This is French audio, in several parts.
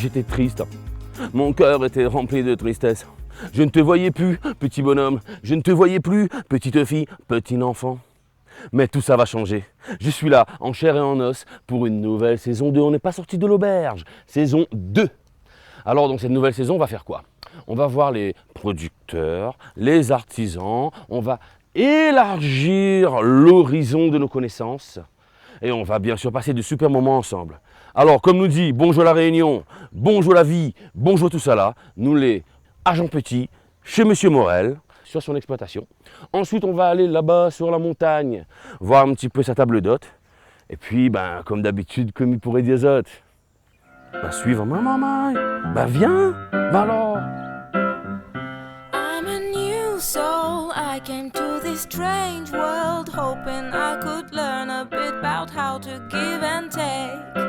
j'étais triste. Mon cœur était rempli de tristesse. Je ne te voyais plus, petit bonhomme. Je ne te voyais plus, petite fille, petit enfant. Mais tout ça va changer. Je suis là, en chair et en os, pour une nouvelle saison 2. On n'est pas sorti de l'auberge. Saison 2. Alors, dans cette nouvelle saison, on va faire quoi? On va voir les producteurs, les artisans. On va élargir l'horizon de nos connaissances. Et on va bien sûr passer de super moments ensemble. Alors, comme nous dit Bonjour la Réunion, bonjour la vie, bonjour tout ça là, nous les agents petits, chez Monsieur Morel, sur son exploitation. Ensuite, on va aller là-bas sur la montagne, voir un petit peu sa table d'hôte. Et puis, ben, comme d'habitude, comme il pourrait dire autres, ben, suivre maman, ben viens, ben alors. I'm a new soul, I came to this strange world, hoping I could learn a bit about how to give and take.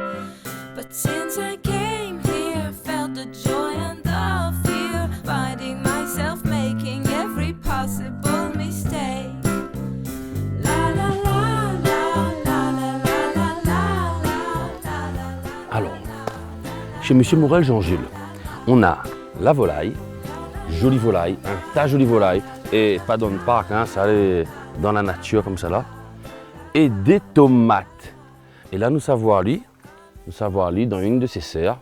But since I came here, felt the joy and the fear, finding myself making every possible mistake. La la la la la la la la la la la. Alors, chez Monsieur Morel Jean-Jules, on a la volaille, jolie volaille, un tas jolie volaille, et pas dans le parc, hein, ça allait dans la nature comme ça là, et des tomates. Et là, nous savoir lui, dans une de ses serres,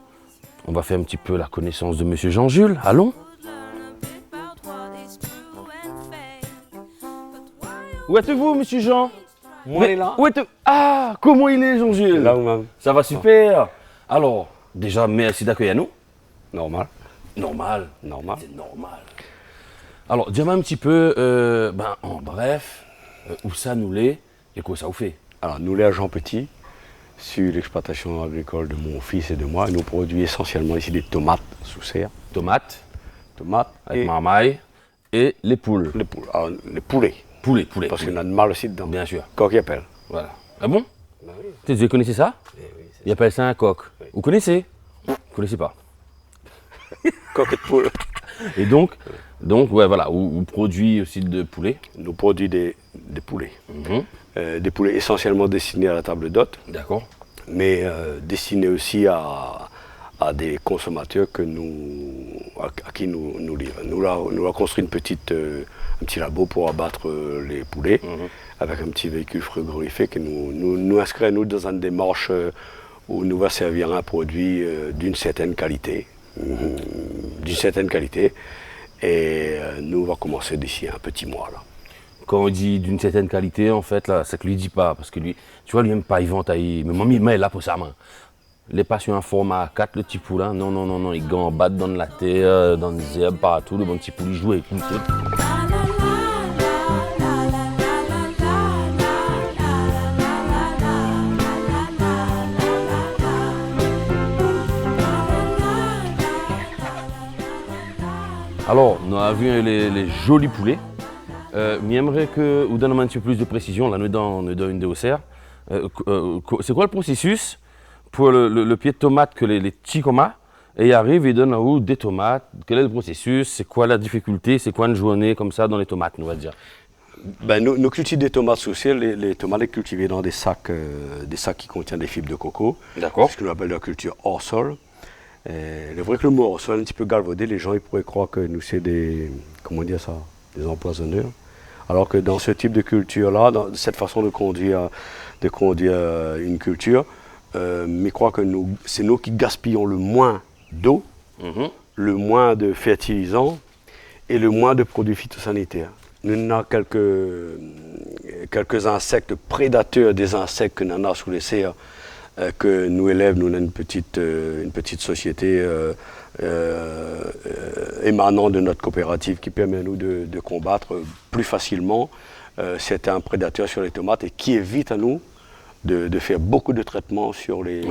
on va faire un petit peu la connaissance de Monsieur Jean-Jules. Allons. Où êtes-vous, Monsieur Jean? Moi, il est là. Où êtes-vous? Ah, comment il est, Jean-Jules? Là vous-même. Ça va super. Alors, déjà, merci d'accueillir nous. Normal. Normal. Normal. C'est normal. Alors, dis-moi un petit peu, en bref, où ça nous l'est et quoi ça vous fait? Alors, nous, les agents petits, sur l'exploitation agricole de mon fils et de moi, nous produisons essentiellement ici des tomates sous serre. Tomates, Tomates avec et marmaille et les poules. les poules. Alors, les poulets. Poulet. Parce qu'il y en a de mal aussi dedans. Bien sûr. Coq et appelle. Voilà. Ah bon? Ben oui. Vous connaissez ça? Oui, Ils appellent ça un coq. Oui. Vous connaissez? Vous connaissez pas. Coq et de poule. Et donc ouais, voilà, on produit aussi de poulet. Nous produisons des poulets. Des poulets essentiellement destinés à la table d'hôte, D'accord. mais destinés aussi à des consommateurs à qui nous livrons. Nous avons construit un petit labo pour abattre les poulets avec un petit véhicule frigorifique et nous inscrivons dans une démarche où nous va servir un produit d'une certaine qualité. Et nous va commencer d'ici un petit mois là. Quand on dit d'une certaine qualité, en fait, là, c'est que lui dit pas, parce que lui, tu vois, lui aime pas, il vend, mais moi, il met là pour sa main. Les pas sur un format 4, le petit poulain, non, il gambatte dans la terre, dans les herbes, partout, le bon petit poulet joue et tout. Alors, on a vu les jolis poulets. Mais j'aimerais que vous donniez un petit peu plus de précision. Là, nous dans une de vos serres. C'est quoi le processus pour le pied de tomate que les petits communs et ils arrivent et donnent à vous des tomates? Quel est le processus? C'est quoi la difficulté? C'est quoi une journée comme ça dans les tomates, on va dire? Ben, nous cultivons des tomates sous serre. Les tomates sont cultivées dans des sacs qui contiennent des fibres de coco. D'accord. Ce que nous appelle la culture hors sol. Il est vrai que le mot hors sol est un petit peu galvaudé. Les gens ils pourraient croire que nous c'est des empoisonneurs. Alors que dans ce type de culture-là, dans cette façon de conduire une culture, mais je crois que c'est nous qui gaspillons le moins d'eau, le moins de fertilisants et le moins de produits phytosanitaires. Nous avons quelques insectes prédateurs des insectes que nous avons sous les serres, que nous élèvons. Nous avons une petite société émanant de notre coopérative qui permet à nous de combattre plus facilement certains prédateurs sur les tomates et qui évite à nous de faire beaucoup de traitements sur les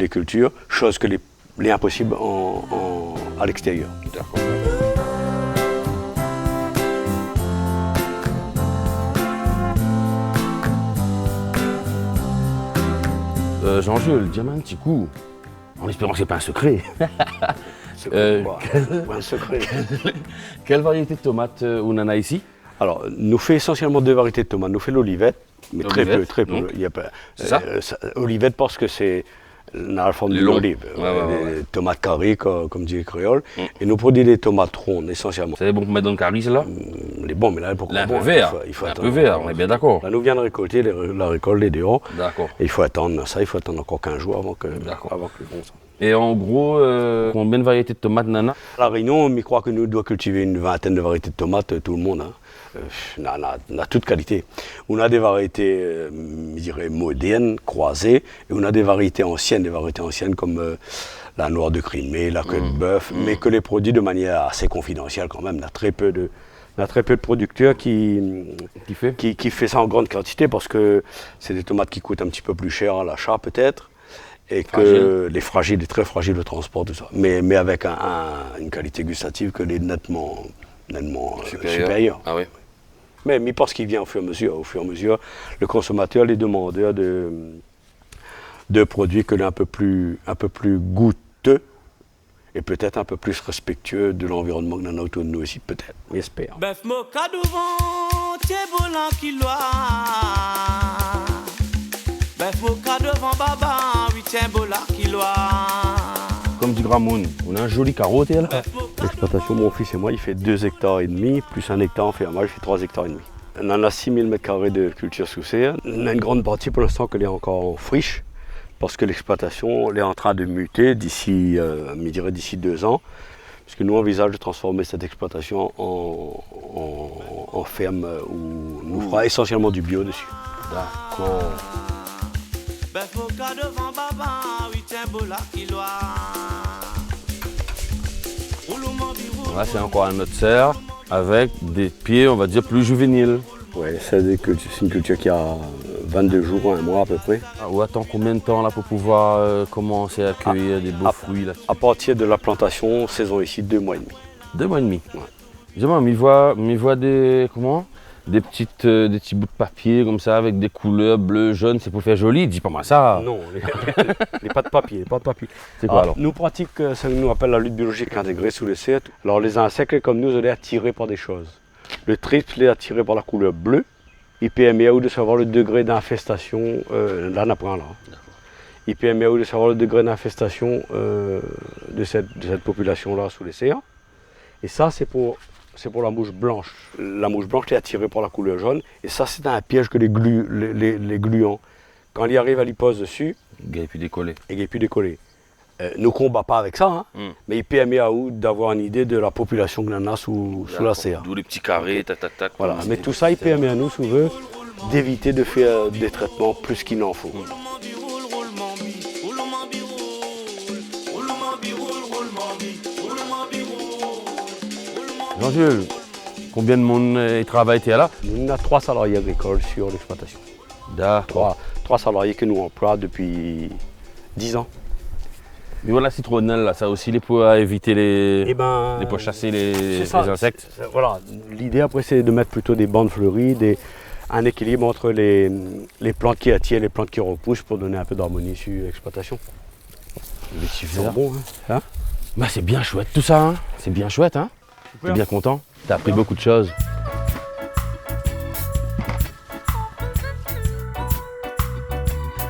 cultures, chose que les impossible à l'extérieur. D'accord. Jean-Jules, dis-moi un petit coup, en espérant que ce n'est pas un secret. Un secret. Quelle variété de tomates on en a ici? Alors, nous fait essentiellement deux variétés de tomates. Nous fait l'olivette, mais très peu. C'est ça? Olivette parce que c'est Dans la forme Les d'une longs. olive. Ouais. Des tomates carrées, comme dit les créoles. Et nous produisons des tomates rondes, essentiellement. C'est bon pour mettre dans le caris, là? Les bons, mais là, pourquoi Là, un bon, peu vert. il faut Un peu attendre. vert, on est bien d'accord. Là, nous venons de récolter, la récolte est dehors. D'accord. Et il faut attendre ça, il faut attendre encore 15 jours avant que D'accord. le bon soit. Et en gros, combien de variétés de tomates, Nana? À La Réunion, on croit que nous devons cultiver une vingtaine de variétés de tomates, tout le monde. Hein. On a toute qualité. On a des variétés, je dirais, modernes, croisées, et on a des variétés anciennes comme la noire de Crimée, la queue de bœuf, mais que les produits de manière assez confidentielle quand même. On a très peu de producteurs qui fait ça en grande quantité parce que c'est des tomates qui coûtent un petit peu plus cher à l'achat peut-être. Et que les fragiles, les très fragiles, le transport, tout ça. Mais avec une qualité gustative que les nettement supérieure. Ah oui. Mais parce qu'il vient au fur et à mesure, le consommateur, les demandeurs de produits que un peu plus goûteux et peut-être un peu plus respectueux de l'environnement que nous avons autour de nous aussi, peut-être, on espère. Bœuf moka devant, t'es volant qui loin. Bœuf moka devant baba, oui t'es volant qui loin. Comme dit Gramoun, on a un joli carotte là. L'exploitation, mon fils et moi, il fait 2,5 hectares, plus 1 hectare en fermage, il fait 3,5 hectares. On en a 6 000 m² de culture sous serre. On a une grande partie pour l'instant qu'elle est encore en friche, parce que l'exploitation elle est en train de muter d'ici 2 ans, puisque nous envisageons de transformer cette exploitation en ferme où nous ferons essentiellement du bio dessus. D'accord. Bœuf moka devant baba, oui t'es volant qui loin. Là, c'est encore un autre serre avec des pieds, on va dire, plus juvéniles. Ouais, c'est une culture qui a 22 jours, 1 mois à peu près. Ah, ou attends combien de temps là pour pouvoir commencer à accueillir des beaux fruits là? À partir de la plantation, saison ici, 2 mois et demi. 2 mois et demi. Ouais. Dis-moi, m'y voit des petits bouts de papier comme ça avec des couleurs bleu, jaune, c'est pour faire joli. Dis pas moi ça. Non, les pas de papier, C'est quoi alors? Nous pratiquons ce que nous appelle la lutte biologique intégrée sous les serres. Alors les insectes comme nous, on est attirés par des choses. Le triple est attiré par la couleur bleue. IPMEAO de savoir le degré d'infestation, là on apprend là. IPMEAO de savoir le degré d'infestation de cette population-là sous les serres. Et ça c'est pour la mouche blanche. La mouche blanche est attirée par la couleur jaune. Et ça, c'est un piège que les gluants, quand ils arrivent à l'y pose dessus, Il puis décoller. et puis décoller. Ne combat pas avec ça, hein, mais il permet à eux d'avoir une idée de la population que l'on a sous la serre. D'où les petits carrés, tac. Voilà. Mais tout ça, il permet à nous, si on veut, d'éviter de faire des traitements plus qu'il n'en faut. Jean-Jules, combien de monde y travaille là? On a 3 salariés agricoles sur l'exploitation. D'accord. 3 salariés que nous employons depuis 10 ans. Mais voilà, citronnelle, là, ça aussi, pour éviter les pour chasser les ça, insectes. Voilà. L'idée après, c'est de mettre plutôt des bandes fleuries, un équilibre entre les plantes qui attirent et les plantes qui repoussent pour donner un peu d'harmonie sur l'exploitation. Les petits C'est verts. bon, hein? Bah, c'est bien chouette tout ça, hein. C'est bien chouette, hein. T'es bien content? T'as appris beaucoup de choses.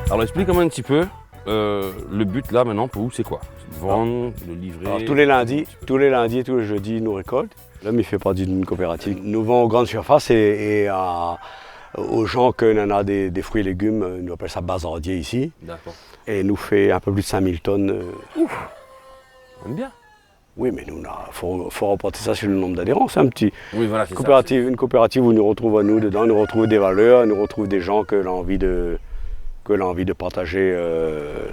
Alors explique-moi un petit peu, le but là maintenant pour vous c'est quoi? C'est de vendre, de livrer? Alors, tous les lundis et tous les jeudis, nous récoltons. L'homme, il fait partie d'une coopérative. Nous vendons aux grandes surfaces et aux gens qui en a des fruits et légumes, nous appellent ça bazardier ici. D'accord. Et nous fait un peu plus de 5000 tonnes. J'aime bien. Oui, mais nous, il faut reporter ça sur le nombre d'adhérents. C'est un petit. Oui, voilà, c'est Une coopérative où nous retrouvons nous dedans, nous retrouvons des valeurs, nous retrouvons des gens que l'on a envie de partager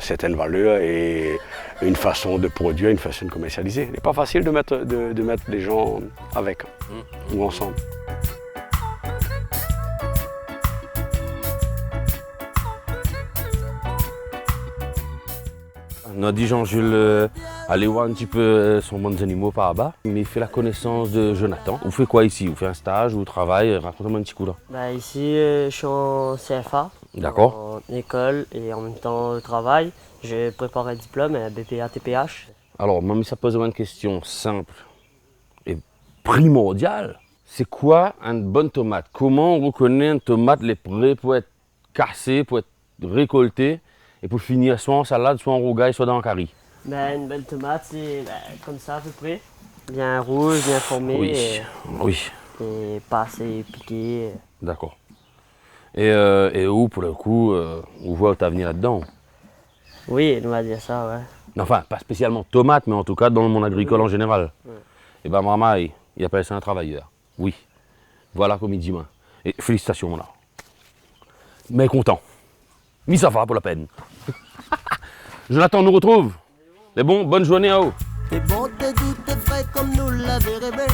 certaines valeurs et une façon de produire, une façon de commercialiser. Il n'est pas facile de mettre les gens avec ou ensemble. On a dit Jean-Jules aller voir un petit peu son monde des animaux par là-bas, mais il fait la connaissance de Jonathan. Vous faites quoi ici? Vous faites un stage, vous travaillez? Racontez-moi un petit coup là. Bah ici, je suis en CFA, D'accord. en école et en même temps au travail. J'ai préparé un diplôme, un BPA TPH. Alors, même ça pose une question simple et primordiale. C'est quoi une bonne tomate? Comment on reconnaît une tomate les prêt pour être cassée, pour être récoltée? Et pour finir, soit en salade, soit en rougail, soit dans un curry. Ben, une belle tomate, c'est comme ça à peu près. Bien rouge, bien formée. Oui, oui, Et pas assez piqué. d'accord. Et où, pour le coup, on voit ta venir là-dedans? Oui, on va dire ça, ouais. Enfin, pas spécialement tomate, mais en tout cas dans le monde agricole en général. Ouais. Et ben maman, il appelle ça un travailleur. Oui. Voilà comme il dit, moi. Et félicitations, mon là. Mais content. Mais ça va pour la peine. Jonathan nous retrouve. Mais bon, bonne journée à vous. T'es bon, t'es doux, t'es frais comme nous l'avons rêvé.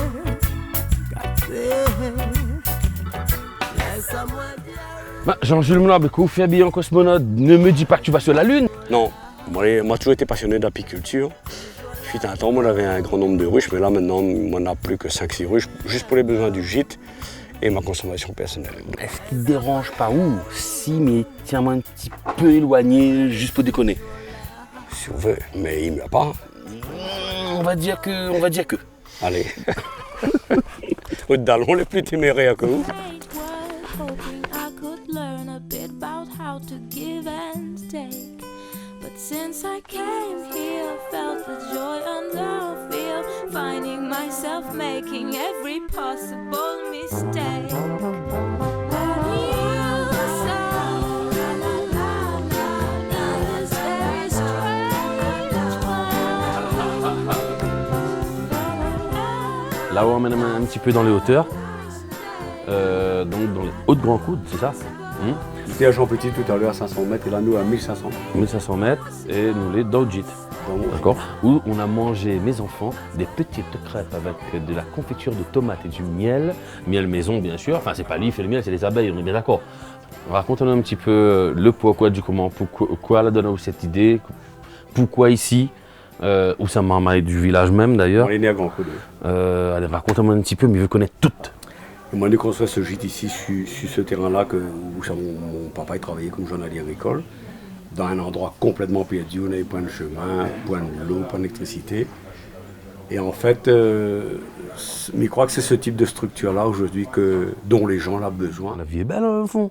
Laisse-moi dire. Ben, Jean-Jules Moulin-Bécou, fais bien en cosmonaute. Ne me dis pas que tu vas sur la Lune. Non, moi j'ai toujours été passionné d'apiculture. Fut un temps, moi j'avais un grand nombre de ruches, mais là maintenant, on n'a plus que 5-6 ruches, juste pour les besoins du gîte et ma consommation personnelle. Est-ce qu'il te dérange pas ou si, mais tiens-moi un petit peu éloigné, juste pour déconner. Si on veut, mais il ne me l'a pas. On va dire que. Allez. Au dallon les plus téméraires que vous. Great world, hoping I could learn a bit about how to give and take. But since I came here, felt the joy and the fear, finding myself making every possible mistake. When you say, la la la la, in this very strange world. Là où on emmène un petit peu dans les hauteurs, donc dans les hautes grands coudes, c'est ça? J'étais à Jean Petit tout à l'heure à 500 mètres et là nous à 1500. 1500 mètres et nous les Dojit. D'accord. Où on a mangé, mes enfants, des petites crêpes avec de la confiture de tomates et du miel. Miel maison, bien sûr. Enfin, c'est pas l'if et le miel, c'est les abeilles, on est bien d'accord. Raconte-nous un petit peu le pourquoi du comment, pourquoi la donne cette idée, pourquoi ici, où ça m'a du village même d'ailleurs. On est né à Grand Coude. Allez, raconte-moi un petit peu, mais je veux connaître toutes. Et moi, j'ai construit ce gîte ici, sur ce terrain-là, où mon papa il travaillait comme journalier agricole, dans un endroit complètement perdu, on n'avait point de chemin, point de l'eau, point d'électricité. Et en fait, je crois que c'est ce type de structure-là aujourd'hui dont les gens ont besoin. La vie est belle au fond.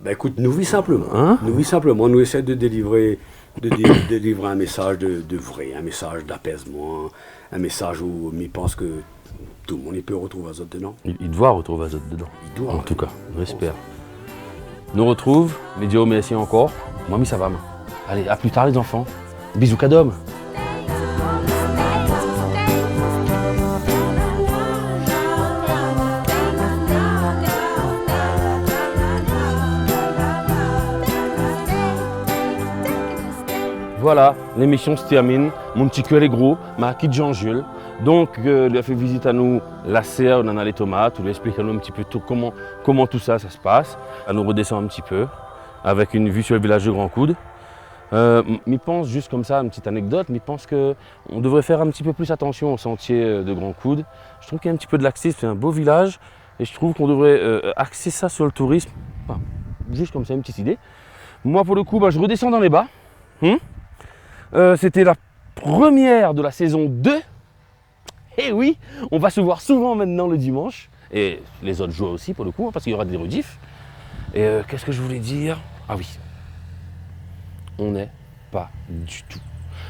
Ben écoute, nous vivons simplement. Hein? Nous vivons simplement, nous essayons de délivrer un message de vrai, un message d'apaisement, un message où on pense que tout le monde il peut retrouver Azot dedans. Il doit retrouver Azot dedans. Il doit. En tout cas, on espère. Nous retrouve, Médio, merci encore. Moi, ça va. Allez, à plus tard les enfants. Bisous, Kadom. Voilà, l'émission se termine. Mon petit cœur est gros, m'a quitté Jean-Jules. Donc, il a fait visite à nous la serre, on en a les tomates, on lui explique à nous un petit peu tout, comment tout ça se passe. Elle nous redescend un petit peu, avec une vue sur le village de Grand Coude. Je pense, juste comme ça, une petite anecdote, mais je pense qu'on devrait faire un petit peu plus attention au sentier de Grand Coude. Je trouve qu'il y a un petit peu de laxisme, c'est un beau village, et je trouve qu'on devrait axer ça sur le tourisme. Enfin, juste comme ça, une petite idée. Moi, pour le coup, je redescends dans les bas. C'était la première de la saison 2. Et oui, on va se voir souvent maintenant le dimanche. Et les autres jours aussi pour le coup, parce qu'il y aura des rediffs. Et qu'est-ce que je voulais dire? Ah oui. On n'est pas du tout.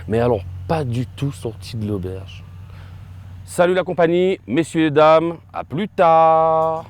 Mais alors, pas du tout sorti de l'auberge. Salut la compagnie, messieurs et dames, à plus tard.